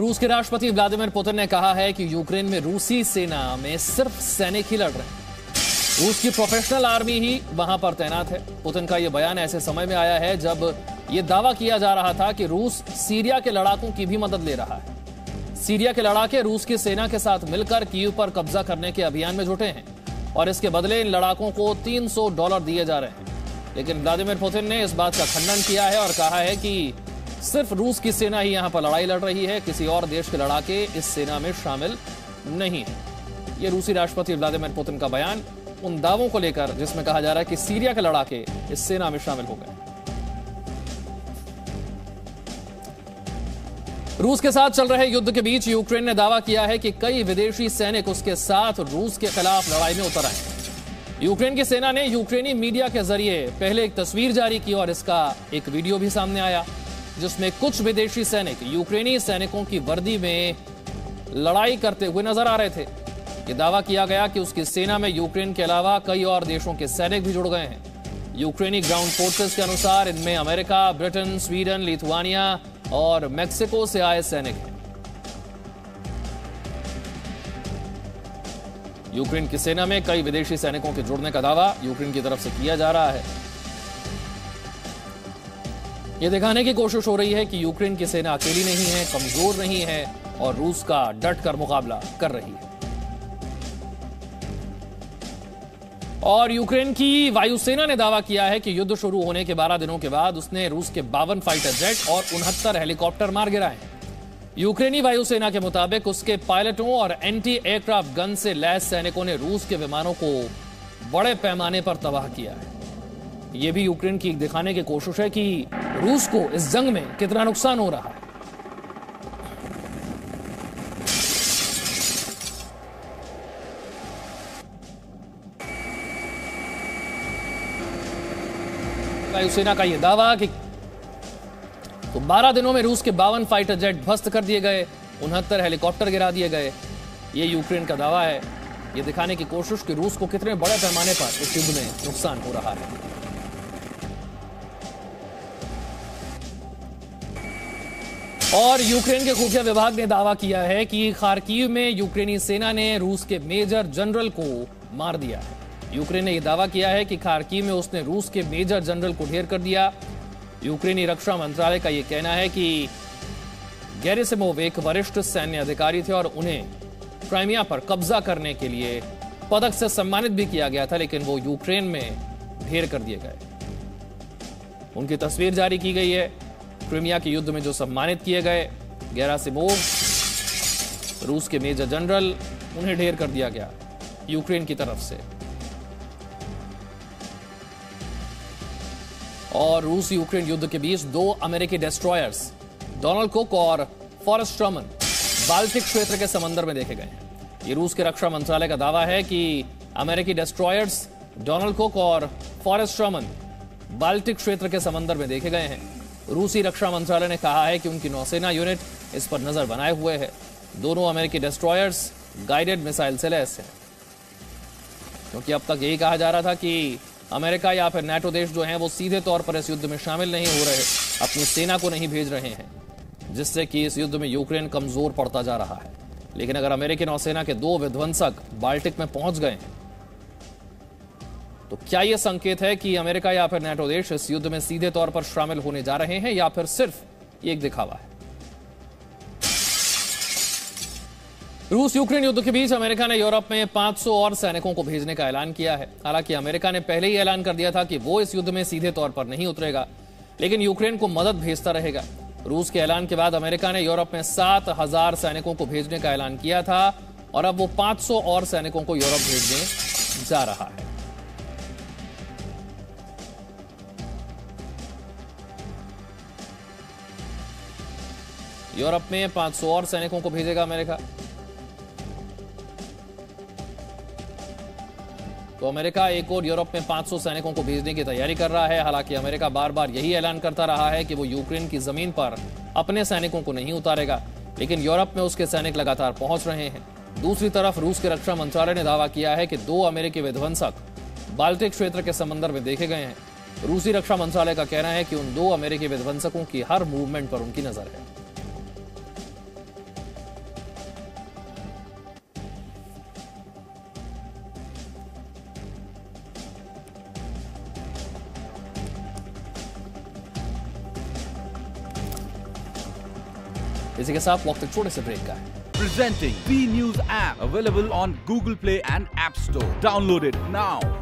रूस के राष्ट्रपति व्लादिमीर पुतिन ने कहा है कि यूक्रेन में रूसी सेना में सिर्फ सैनिक ही लड़ रहे हैं। रूस की प्रोफेशनल आर्मी ही वहां पर तैनात है। पुतिन का यह बयान ऐसे समय में आया है जब यह दावा किया जा रहा था कि रूस सीरिया के लड़ाकों की भी मदद ले रहा है। सीरिया के लड़ाके रूस की सेना के साथ मिलकर कीव पर कब्जा करने के अभियान में जुटे हैं और इसके बदले इन लड़ाकों को $300 दिए जा रहे हैं। लेकिन व्लादिमीर पुतिन ने इस बात का खंडन किया है और कहा है कि सिर्फ रूस की सेना ही यहां पर लड़ाई लड़ रही है, किसी और देश के लड़ाके इस सेना में शामिल नहीं है। यह रूसी राष्ट्रपति व्लादिमीर पुतिन का बयान उन दावों को लेकर जिसमें कहा जा रहा है कि सीरिया के लड़ाके इस सेना में शामिल हो गए। रूस के साथ चल रहे युद्ध के बीच यूक्रेन ने दावा किया है कि कई विदेशी सैनिक उसके साथ रूस के खिलाफ लड़ाई में उतर आए। यूक्रेन की सेना ने यूक्रेनी मीडिया के जरिए पहले एक तस्वीर जारी की और इसका एक वीडियो भी सामने आया जिसमें कुछ विदेशी सैनिक यूक्रेनी सैनिकों की वर्दी में लड़ाई करते हुए नजर आ रहे थे। यह दावा किया गया कि उसकी सेना में यूक्रेन के अलावा कई और देशों के सैनिक भी जुड़ गए हैं। यूक्रेनी ग्राउंड फोर्सेस के अनुसार इनमें अमेरिका, ब्रिटेन, स्वीडन, लिथुआनिया और मेक्सिको से आए सैनिक हैं। यूक्रेन की सेना में कई विदेशी सैनिकों के जुड़ने का दावा यूक्रेन की तरफ से किया जा रहा है। यह दिखाने की कोशिश हो रही है कि यूक्रेन की सेना अकेली नहीं है, कमजोर नहीं है और रूस का डट कर मुकाबला कर रही है। और यूक्रेन की वायुसेना ने दावा किया है कि युद्ध शुरू होने के 12 दिनों के बाद उसने रूस के 52 फाइटर जेट और 69 हेलीकॉप्टर मार गिराए हैं। यूक्रेनी वायुसेना के मुताबिक उसके पायलटों और एंटी एयरक्राफ्ट गन से लैस सैनिकों ने रूस के विमानों को बड़े पैमाने पर तबाह किया है। यह भी यूक्रेन की दिखाने की कोशिश है कि रूस को इस जंग में कितना नुकसान हो रहा है। वायुसेना का यह दावा कि 12 दिनों में रूस के 52 फाइटर जेट ध्वस्त कर दिए गए, 69 हेलीकॉप्टर गिरा दिए गए। यह यूक्रेन का दावा है। यह दिखाने की कोशिश कि रूस को कितने बड़े पैमाने पर इस युद्ध में नुकसान हो रहा है। और यूक्रेन के खुफिया विभाग ने दावा किया है कि खार्किव में यूक्रेनी सेना ने रूस के मेजर जनरल को मार दिया है। यूक्रेन ने यह दावा किया है कि खार्किव में उसने रूस के मेजर जनरल को ढेर कर दिया। यूक्रेनी रक्षा मंत्रालय का यह कहना है कि गेरासिमोव एक वरिष्ठ सैन्य अधिकारी थे और उन्हें क्राइमिया पर कब्जा करने के लिए पदक से सम्मानित भी किया गया था, लेकिन वो यूक्रेन में ढेर कर दिए गए। उनकी तस्वीर जारी की गई है। क्राइमिया के युद्ध में जो सम्मानित किए गए गेरासिमोव, रूस के मेजर जनरल, उन्हें ढेर कर दिया गया यूक्रेन की तरफ से। और रूस यूक्रेन युद्ध के बीच 2 अमेरिकी डिस्ट्रॉयर्स डोनाल्ड कुक और फॉरेस्ट स्ट्रमन बाल्टिक क्षेत्र के समंदर में देखे गए हैं। यह रूस के रक्षा मंत्रालय का दावा है कि अमेरिकी डिस्ट्रॉयर्स डोनाल्ड कुक और फॉरेस्ट स्ट्रमन बाल्टिक क्षेत्र के समंदर में देखे गए हैं। रूसी रक्षा मंत्रालय ने कहा है कि उनकी नौसेना यूनिट इस पर नजर बनाए हुए है। दोनों अमेरिकी डिस्ट्रॉयर्स गाइडेड मिसाइल से लैस हैं, क्योंकि अब तक यही कहा जा रहा था कि अमेरिका या फिर नाटो देश जो हैं वो सीधे तौर पर इस युद्ध में शामिल नहीं हो रहे, अपनी सेना को नहीं भेज रहे हैं, जिससे कि इस युद्ध में यूक्रेन कमजोर पड़ता जा रहा है। लेकिन अगर अमेरिकी नौसेना के 2 विध्वंसक बाल्टिक में पहुंच गए तो क्या यह संकेत है कि अमेरिका या फिर नाटो देश इस युद्ध में सीधे तौर पर शामिल होने जा रहे हैं, या फिर सिर्फ एक दिखावा है? रूस यूक्रेन युद्ध के बीच अमेरिका ने यूरोप में 500 और सैनिकों को भेजने का ऐलान किया है। हालांकि अमेरिका ने पहले ही ऐलान कर दिया था कि वो इस युद्ध में सीधे तौर पर नहीं उतरेगा, लेकिन यूक्रेन को मदद भेजता रहेगा। रूस के ऐलान के बाद अमेरिका ने यूरोप में 7000 सैनिकों को भेजने का ऐलान किया था और अब वो 500 और सैनिकों को यूरोप भेजने जा रहा है। यूरोप में 500 और सैनिकों को भेजेगा अमेरिका। तो अमेरिका एक और यूरोप में 500 सैनिकों को भेजने की तैयारी कर रहा है। हालांकि अमेरिका बार बार यही ऐलान करता रहा है कि वो यूक्रेन की जमीन पर अपने सैनिकों को नहीं उतारेगा, लेकिन यूरोप में उसके सैनिक लगातार पहुंच रहे हैं। दूसरी तरफ रूस के रक्षा मंत्रालय ने दावा किया है कि 2 अमेरिकी विध्वंसक बाल्टिक क्षेत्र के समंदर में देखे गए हैं। रूसी रक्षा मंत्रालय का कहना है कि उन 2 अमेरिकी विध्वंसकों की हर मूवमेंट पर उनकी नजर है। इसी के साथ वक्त एक छोटे से ब्रेक का है। Presenting B News app, available on Google Play and App Store. Download it now.